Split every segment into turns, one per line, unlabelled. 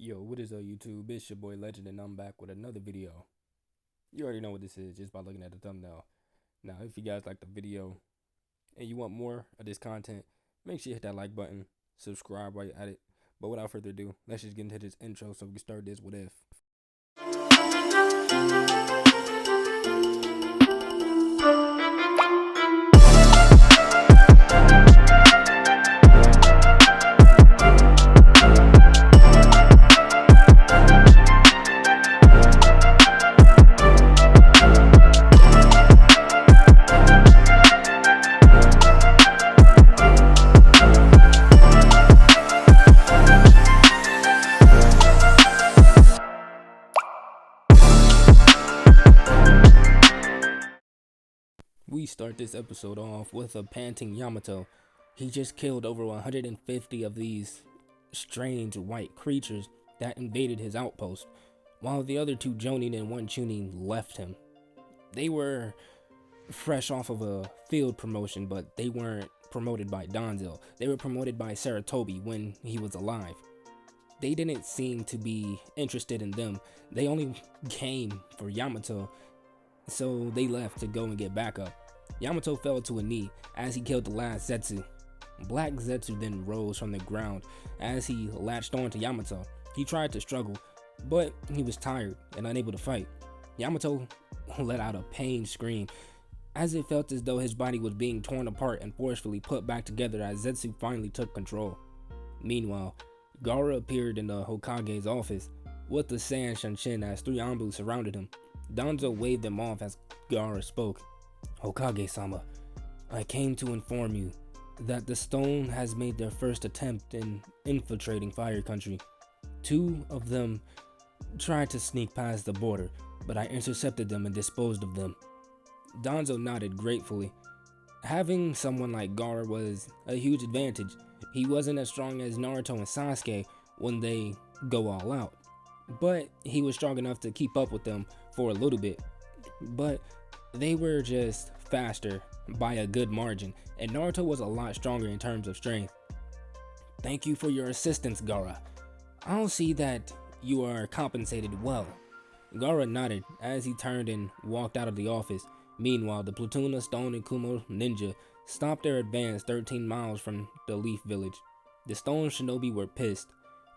Yo, what is up, YouTube? It's your boy Legend, and I'm back with another video. You already know what this is just by looking at the thumbnail. Now, if you guys like the video and you want more of this content, make sure you hit that like button, subscribe while you're at it. But without further ado, let's just get into this intro so we can start this with if. We start this episode off with a panting Yamato. He just killed over 150 of these strange white creatures that invaded his outpost, while the other two Jonin and one Chunin left him. They were fresh off of a field promotion, but they weren't promoted by Donzel. They were promoted by Saratobi when he was alive. They didn't seem to be interested in them. They only came for Yamato, so they left to go and get backup. Yamato fell to a knee as he killed the last Zetsu. Black Zetsu then rose from the ground as he latched on to Yamato. He tried to struggle, but he was tired and unable to fight. Yamato let out a pain scream as it felt as though his body was being torn apart and forcefully put back together as Zetsu finally took control. Meanwhile, Gaara appeared in the Hokage's office with the Sand Shanshin as three Anbu surrounded him. Danzo waved them off as Gaara spoke. Hokage-sama, I came to inform you that the stone has made their first attempt in infiltrating Fire Country. Two of them tried to sneak past the border, but I intercepted them and disposed of them. Danzo nodded gratefully. Having someone like Gaara was a huge advantage. He wasn't as strong as Naruto and Sasuke when they go all out, but he was strong enough to keep up with them for a little bit. But they were just faster by a good margin, and Naruto was a lot stronger in terms of strength. Thank you for your assistance, Gaara. I'll see that you are compensated well. Gaara nodded as he turned and walked out of the office. Meanwhile, the platoon of Stone and Kumo ninja stopped their advance 13 miles from the Leaf Village. The Stone Shinobi were pissed.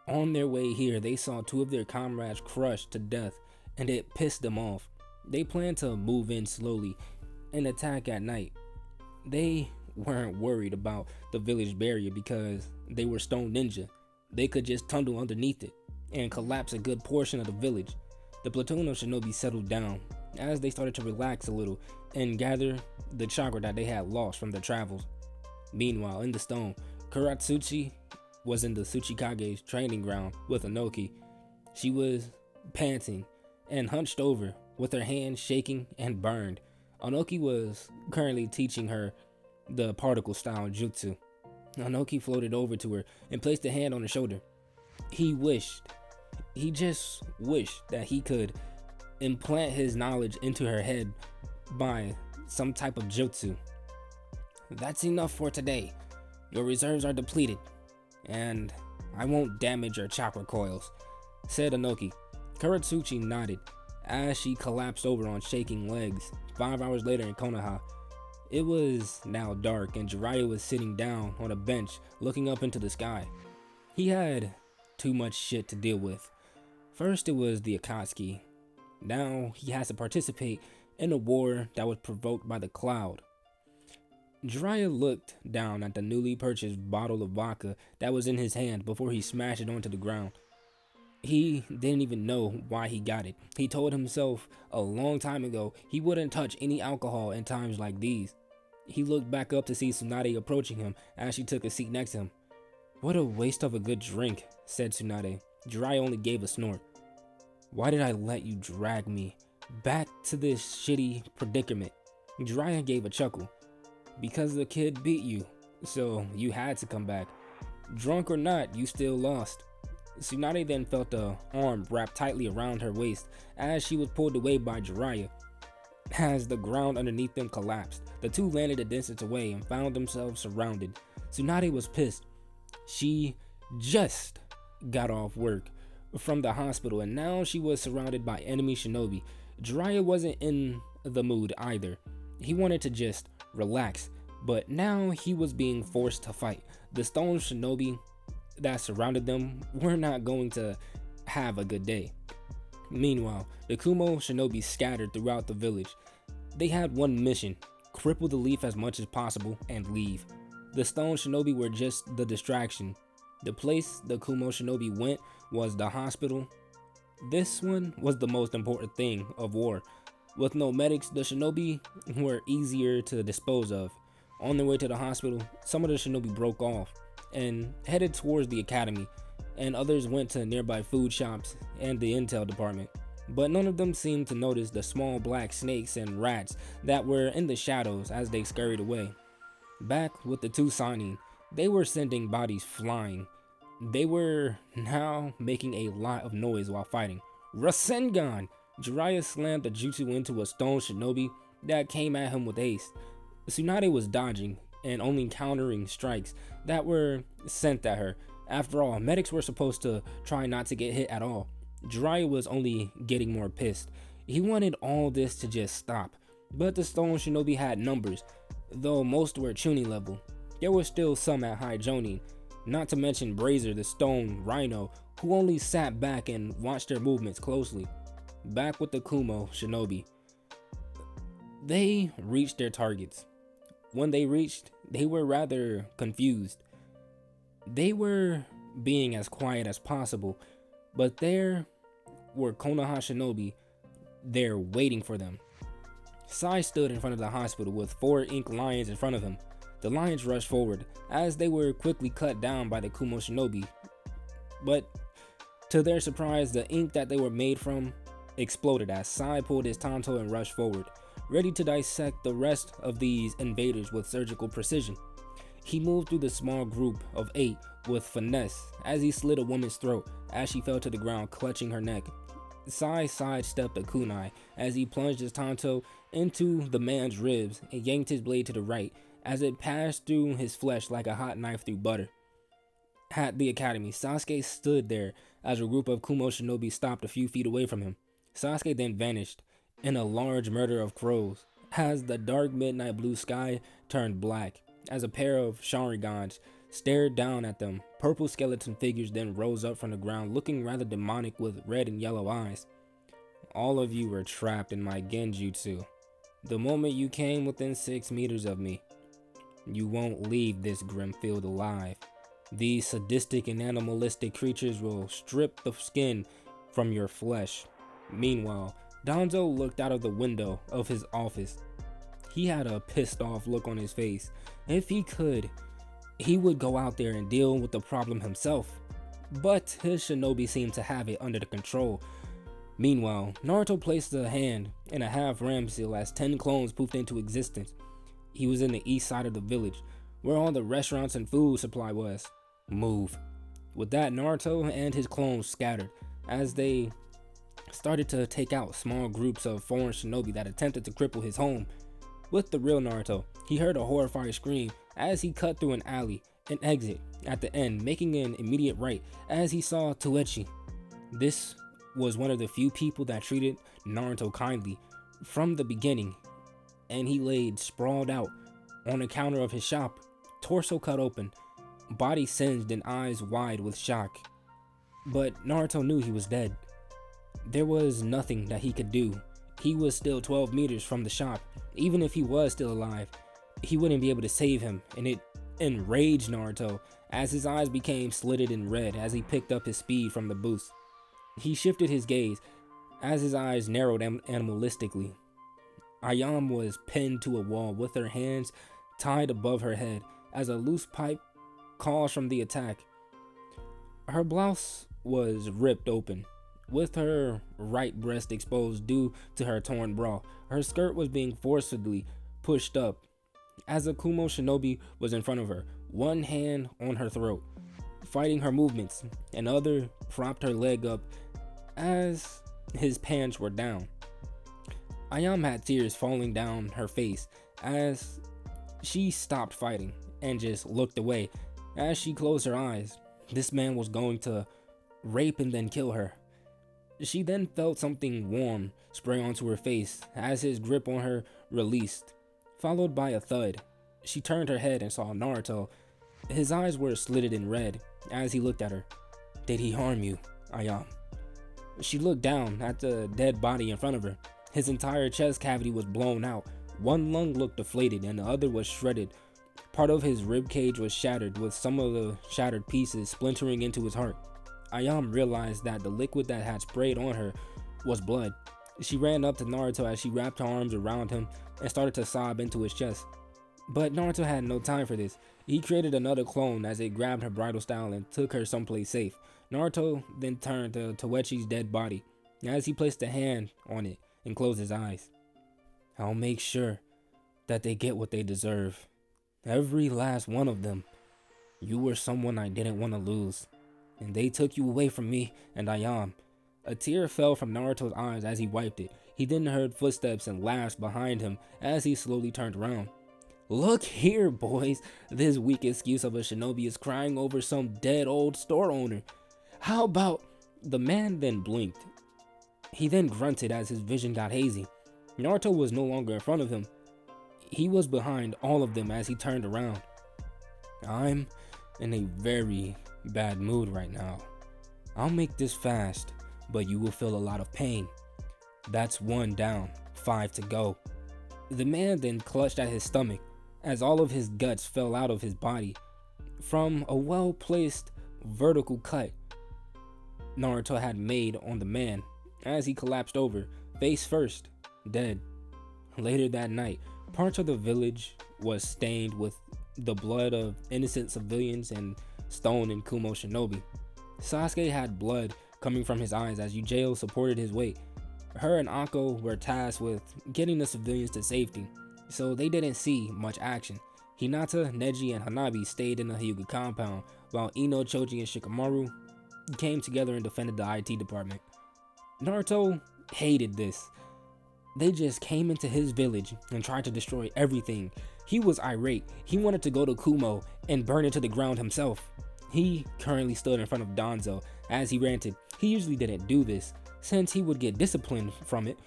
On their way here, they saw two of their comrades crushed to death, and it pissed them off. They planned to move in slowly and attack at night. They weren't worried about the village barrier because they were stone ninja. They could just tunnel underneath it and collapse a good portion of the village. The platoon of shinobi settled down as they started to relax a little and gather the chakra that they had lost from their travels. Meanwhile, in the stone, Kuratsuchi was in the Tsuchikage's training ground with Inoki. She was panting and hunched over with her hands shaking and burned. Inoki was currently teaching her the particle style jutsu. Inoki floated over to her and placed a hand on her shoulder. He just wished that he could implant his knowledge into her head by some type of jutsu. That's enough for today. Your reserves are depleted, and I won't damage your chakra coils, said Inoki. Kuratsuchi nodded as she collapsed over on shaking legs. 5 hours later in Konoha, it was now dark and Jiraiya was sitting down on a bench looking up into the sky. He had too much shit to deal with. First it was the Akatsuki. Now he has to participate in a war that was provoked by the cloud. Jiraiya looked down at the newly purchased bottle of vodka that was in his hand before he smashed it onto the ground. He didn't even know why he got it. He told himself a long time ago he wouldn't touch any alcohol in times like these. He looked back up to see Tsunade approaching him as she took a seat next to him. What a waste of a good drink, said Tsunade. Jiraiya only gave a snort. Why did I let you drag me back to this shitty predicament? Jiraiya gave a chuckle. Because the kid beat you, so you had to come back. Drunk or not, you still lost. Tsunade then felt a arm wrapped tightly around her waist as she was pulled away by Jiraiya. As the ground underneath them collapsed, the two landed a distance away and found themselves surrounded. Tsunade was pissed. She just got off work from the hospital, and now she was surrounded by enemy shinobi. Jiraiya wasn't in the mood either. He wanted to just relax, but now he was being forced to fight. The stone shinobi that surrounded them were not going to have a good day. Meanwhile, the Kumo shinobi scattered throughout the village. They had one mission: cripple the leaf as much as possible and leave. The stone shinobi were just the distraction. The place the Kumo shinobi went was the hospital. This one was the most important thing of war. With no medics, the shinobi were easier to dispose of. On their way to the hospital, some of the shinobi broke off and headed towards the academy, and others went to nearby food shops and the intel department. But none of them seemed to notice the small black snakes and rats that were in the shadows as they scurried away. Back with the two Sannin, they were sending bodies flying. They were now making a lot of noise while fighting. Rasengan! Jiraiya slammed the jutsu into a stone shinobi that came at him with haste. Tsunade was dodging and only countering strikes that were sent at her. After all, medics were supposed to try not to get hit at all. Jiraiya was only getting more pissed. He wanted all this to just stop, but the stone shinobi had numbers. Though most were Chunin level, there were still some at high Jonin, not to mention Brazier the stone rhino, who only sat back and watched their movements closely. Back with the Kumo shinobi, they reached their targets. When they reached, they were rather confused. They were being as quiet as possible, but there were Konoha shinobi there waiting for them. Sai stood in front of the hospital with 4 ink lions in front of him. The lions rushed forward as they were quickly cut down by the Kumo shinobi, but to their surprise, the ink that they were made from exploded as Sai pulled his tanto and rushed forward, ready to dissect the rest of these invaders with surgical precision. He moved through the small group of 8 with finesse as he slit a woman's throat as she fell to the ground, clutching her neck. Sai sidestepped a kunai as he plunged his tanto into the man's ribs and yanked his blade to the right as it passed through his flesh like a hot knife through butter. At the academy, Sasuke stood there as a group of Kumo shinobi stopped a few feet away from him. Sasuke then vanished in a large murder of crows as the dark midnight blue sky turned black as a pair of Sharingans stared down at them. Purple skeleton figures then rose up from the ground, looking rather demonic with red and yellow eyes. All of you were trapped in my genjutsu. The moment you came within 6 meters of me, you won't leave this grim field alive. These sadistic and animalistic creatures will strip the skin from your flesh. Meanwhile, Danzo looked out of the window of his office. He had a pissed off look on his face. If he could, he would go out there and deal with the problem himself. But his shinobi seemed to have it under control. Meanwhile, Naruto placed a hand in a half ram seal as 10 clones poofed into existence. He was in the east side of the village, where all the restaurants and food supply was. Move. With that, Naruto and his clones scattered as they started to take out small groups of foreign shinobi that attempted to cripple his home. With the real Naruto, he heard a horrified scream as he cut through an alley and exit at the end, making an immediate right as he saw Toechi. This was one of the few people that treated Naruto kindly from the beginning, and he laid sprawled out on the counter of his shop, torso cut open, body singed and eyes wide with shock. But Naruto knew he was dead. There was nothing that he could do. He was still 12 meters from the shop. Even if he was still alive, he wouldn't be able to save him, and it enraged Naruto as his eyes became slitted in red as he picked up his speed from the boost. He shifted his gaze as his eyes narrowed animalistically. Ayam was pinned to a wall with her hands tied above her head as a loose pipe calls from the attack. Her blouse was ripped open, with her right breast exposed due to her torn bra. Her skirt was being forcibly pushed up as a Kumo shinobi was in front of her, one hand on her throat, fighting her movements. Another propped her leg up as his pants were down. Ayam had tears falling down her face as she stopped fighting and just looked away. As she closed her eyes, this man was going to rape and then kill her. She then felt something warm spray onto her face as his grip on her released, followed by a thud. She turned her head and saw Naruto. His eyes were slitted in red as he looked at her. "Did he harm you, Ayam?" She looked down at the dead body in front of her. His entire chest cavity was blown out. One lung looked deflated and the other was shredded. Part of his rib cage was shattered, with some of the shattered pieces splintering into his heart. Ayam realized that the liquid that had sprayed on her was blood. She ran up to Naruto as she wrapped her arms around him and started to sob into his chest. But Naruto had no time for this. He created another clone as it grabbed her bridal style and took her someplace safe. Naruto then turned to Toechi's dead body as he placed a hand on it and closed his eyes. "I'll make sure that they get what they deserve. Every last one of them. You were someone I didn't want to lose, and they took you away from me and Ayam." A tear fell from Naruto's eyes as he wiped it. He then heard footsteps and laughs behind him as he slowly turned around. "Look here, boys. This weak excuse of a shinobi is crying over some dead old store owner. How about..." The man then blinked. He then grunted as his vision got hazy. Naruto was no longer in front of him. He was behind all of them as he turned around. "I'm in a very bad mood right now. I'll make this fast, but you will feel a lot of pain. That's 1 down, 5 to go." The man then clutched at his stomach as all of his guts fell out of his body from a well-placed vertical cut Naruto had made on the man as he collapsed over, face first, dead. Later that night, parts of the village was stained with the blood of innocent civilians and Stone and Kumo shinobi. Sasuke had blood coming from his eyes as Yujiro supported his weight. Her and Akko were tasked with getting the civilians to safety, so they didn't see much action. Hinata, Neji, and Hanabi stayed in the Hyuga compound, while Ino, Choji, and Shikamaru came together and defended the IT department. Naruto hated this. They just came into his village and tried to destroy everything. He was irate. He wanted to go to Kumo and burn it to the ground himself. He currently stood in front of Danzo as he ranted. He usually didn't do this, since he would get disciplined from it,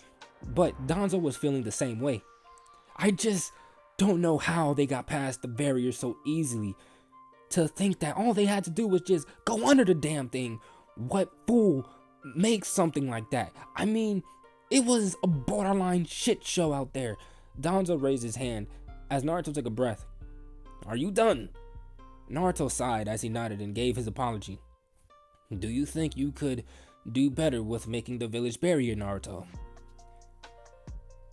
but Danzo was feeling the same way. "I just don't know how they got past the barrier so easily. To think that all they had to do was just go under the damn thing. What fool makes something like that? I mean, it was a borderline shit show out there." Danzo raised his hand as Naruto took a breath. "Are you done?" Naruto sighed as he nodded and gave his apology. "Do you think you could do better with making the village barrier, Naruto?"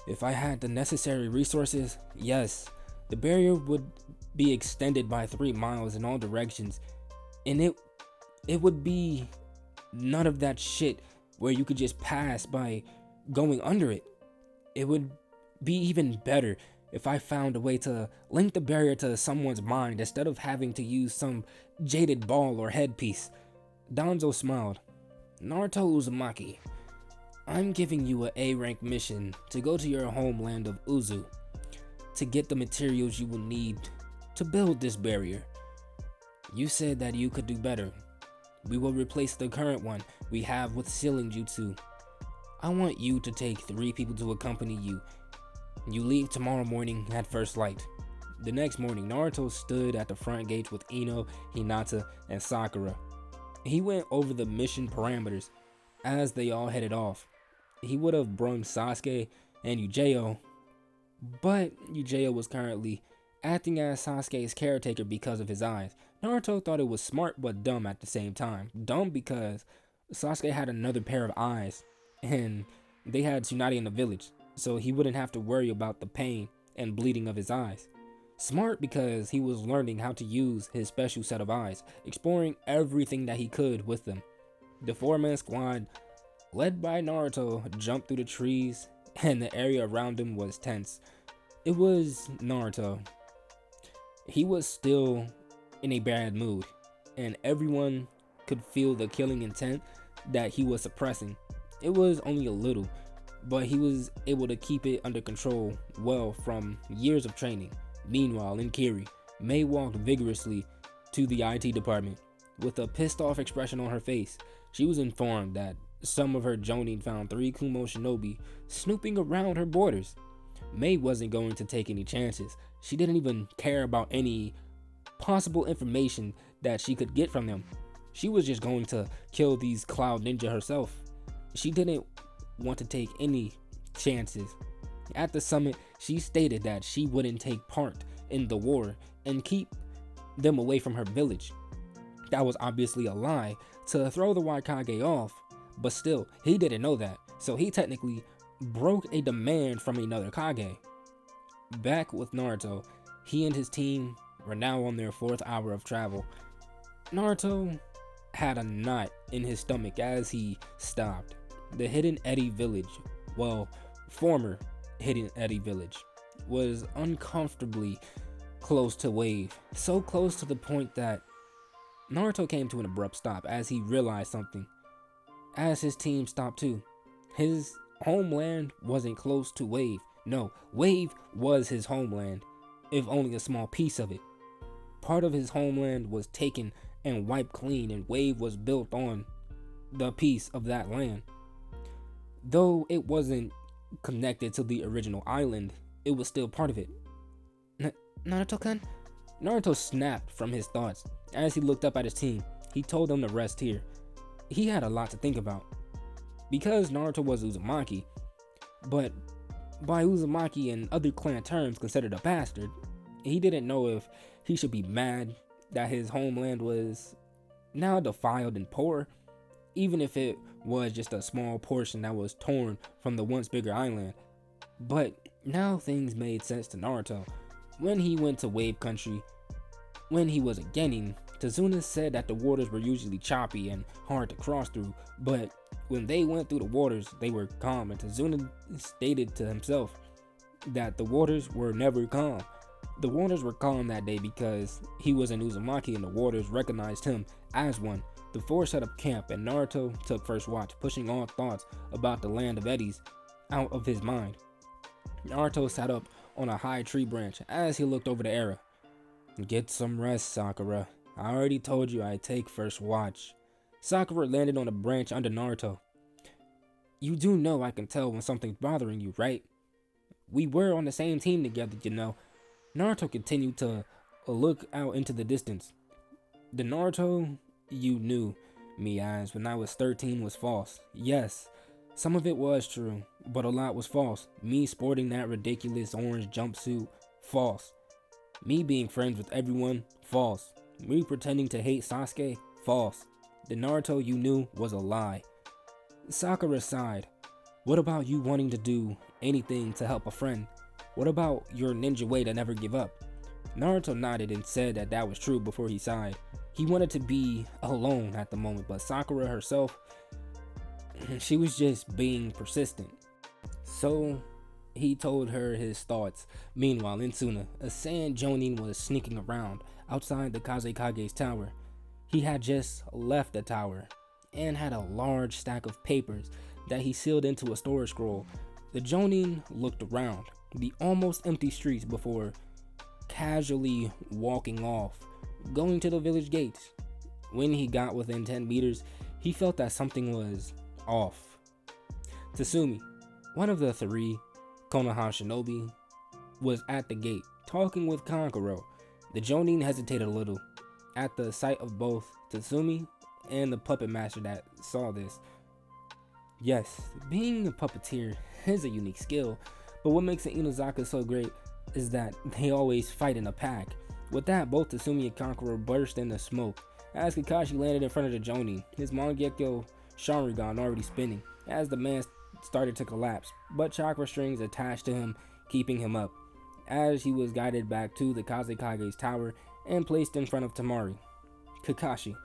"If I had the necessary resources, yes. The barrier would be extended by 3 miles in all directions, and it would be none of that shit where you could just pass by going under it. It would be even better if I found a way to link the barrier to someone's mind instead of having to use some jaded ball or headpiece." Danzo smiled. "Naruto Uzumaki, I'm giving you a A-rank mission to go to your homeland of Uzu to get the materials you will need to build this barrier. You said that you could do better. We will replace the current one we have with sealing jutsu. I want you to take 3 people to accompany you. You leave tomorrow morning at first light." The next morning, Naruto stood at the front gate with Ino, Hinata, and Sakura. He went over the mission parameters as they all headed off. He would have brung Sasuke and Yujiro, but Yujiro was currently acting as Sasuke's caretaker because of his eyes. Naruto thought it was smart but dumb at the same time. Dumb because Sasuke had another pair of eyes, and they had Tsunade in the village, so he wouldn't have to worry about the pain and bleeding of his eyes. Smart because he was learning how to use his special set of eyes, exploring everything that he could with them. The 4-man squad, led by Naruto, jumped through the trees, and the area around him was tense. It was Naruto. He was still in a bad mood, and everyone could feel the killing intent that he was suppressing. It was only a little, but he was able to keep it under control well from years of training. Meanwhile, in Kiri, Mei walked vigorously to the IT department with a pissed off expression on her face. She was informed that some of her Jonin found 3 Kumo shinobi snooping around her borders. Mei wasn't going to take any chances. She didn't even care about any possible information that she could get from them. She was just going to kill these Cloud Ninja herself. She didn't want to take any chances. At the summit, she stated that she wouldn't take part in the war and keep them away from her village. That was obviously a lie to throw the Waikage off, but still, he didn't know that, so he technically broke a demand from another Kage. Back with Naruto, he and his team were now on their 4th hour of travel. Naruto had a knot in his stomach as he stopped. The Hidden Eddy village, well, former Hidden Eddy village, was uncomfortably close to Wave, so close to the point that Naruto came to an abrupt stop as he realized something. As his team stopped too, his homeland wasn't close to Wave. No, Wave was his homeland, if only a small piece of it. Part of his homeland was taken and wiped clean, and Wave was built on the piece of that land. Though it wasn't connected to the original island, it was still part of it. Naruto-kun? Naruto snapped from his thoughts. As he looked up at his team, he told them to rest here. He had a lot to think about. Because Naruto was Uzumaki, but by Uzumaki and other clan terms considered a bastard, he didn't know if he should be mad that his homeland was now defiled and poor, even if it was just a small portion that was torn from the once bigger island. But now things made sense to Naruto. When he went to Wave Country, when he was a Genin, Tazuna said that the waters were usually choppy and hard to cross through, but when they went through the waters, they were calm, and Tazuna stated to himself that the waters were never calm. The waters were calm that day because he was an Uzumaki and the waters recognized him as one. The four set up camp and Naruto took first watch, pushing all thoughts about the land of Eddies out of his mind. Naruto sat up on a high tree branch as he looked over the area. "Get some rest, Sakura. I already told you I'd take first watch." Sakura landed on a branch under Naruto. "You do know I can tell when something's bothering you, right? We were on the same team together, you know." Naruto continued to look out into the distance. "The Naruto you knew me as when I was 13 was false. Yes, some of it was true, but a lot was false. Me sporting that ridiculous orange jumpsuit, false. Me being friends with everyone, false. Me pretending to hate Sasuke, false. The Naruto you knew was a lie." Sakura sighed. "What about you wanting to do anything to help a friend? What about your ninja way to never give up?" Naruto nodded and said that that was true before he sighed. He wanted to be alone at the moment, but Sakura herself, she was just being persistent. So he told her his thoughts. Meanwhile, in Tsuna, a Sand Jonin was sneaking around outside the Kazekage's tower. He had just left the tower and had a large stack of papers that he sealed into a storage scroll. The Jonin looked around the almost empty streets before casually walking off, going to the village gates. When he got within 10 meters, he felt that something was off. Tatsumi, one of the 3 Konoha shinobi, was at the gate, talking with Kankuro. The Jonin hesitated a little at the sight of both Tatsumi and the puppet master that saw this. Yes, being a puppeteer is a unique skill, but what makes the Inuzaka so great is that they always fight in a pack. With that, both Tatsumi and Kankuro burst into smoke as Kakashi landed in front of the Jonin, his Mangekyo Sharingan already spinning, as the man started to collapse, but chakra strings attached to him, keeping him up, as he was guided back to the Kazekage's tower and placed in front of Tamari. "Kakashi,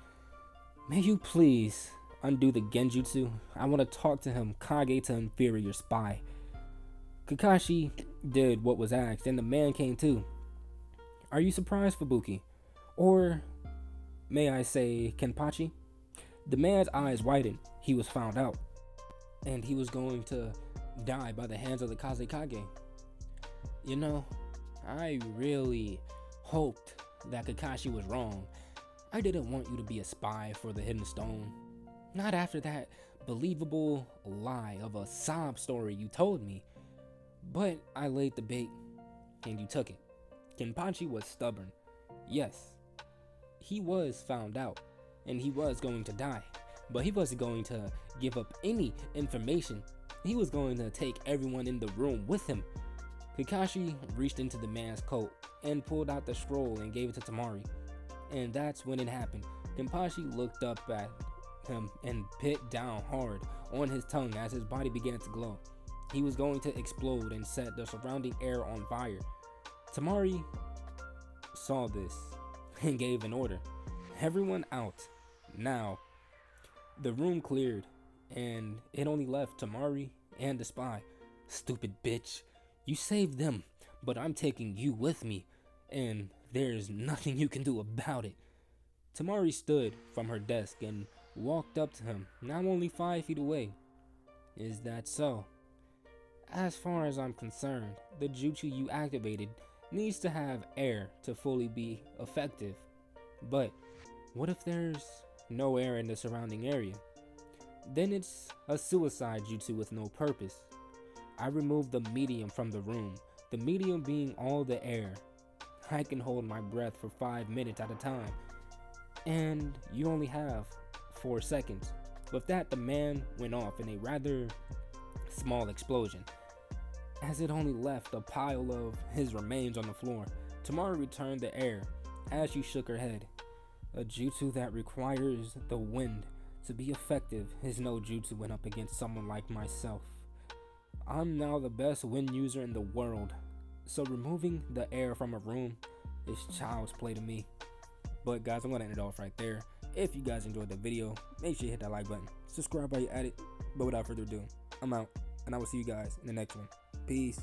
may you please undo the Genjutsu? I want to talk to him, Kage to inferior spy." Kakashi did what was asked, and the man came too. "Are you surprised, Fubuki? Or may I say Kenpachi?" The man's eyes widened. He was found out, and he was going to die by the hands of the Kazekage. "You know, I really hoped that Kakashi was wrong. I didn't want you to be a spy for the Hidden Stone. Not after that believable lie of a sob story you told me. But I laid the bait, and you took it. Kenpachi was stubborn. Yes, he was found out, and he was going to die. But he wasn't going to give up any information. He was going to take everyone in the room with him. Kakashi reached into the man's coat and pulled out the scroll and gave it to Tamari. And that's when it happened. Kenpachi looked up at him and bit down hard on his tongue as his body began to glow. He was going to explode and set the surrounding air on fire. Tamari saw this and gave an order. Everyone out, now. The room cleared, and it only left Tamari and the spy. Stupid bitch. You saved them, but I'm taking you with me, and there's nothing you can do about it. Tamari stood from her desk and walked up to him, now only 5 feet away. Is that so? As far as I'm concerned, the jutsu you activated needs to have air to fully be effective. But what if there's no air in the surrounding area? Then it's a suicide jutsu with no purpose. I removed the medium from the room, the medium being all the air. I can hold my breath for 5 minutes at a time, and you only have 4 seconds. With that, the man went off in a rather small explosion, as it only left a pile of his remains on the floor. Tamara returned the air as she shook her head. A jutsu that requires the wind to be effective is no jutsu when up against someone like myself. I'm now the best wind user in the world, so removing the air from a room is child's play to me. But guys, I'm gonna end it off right there. If you guys enjoyed the video, make sure you hit that like button, subscribe while you're at it. But without further ado, I'm out, and I will see you guys in the next one. Peace.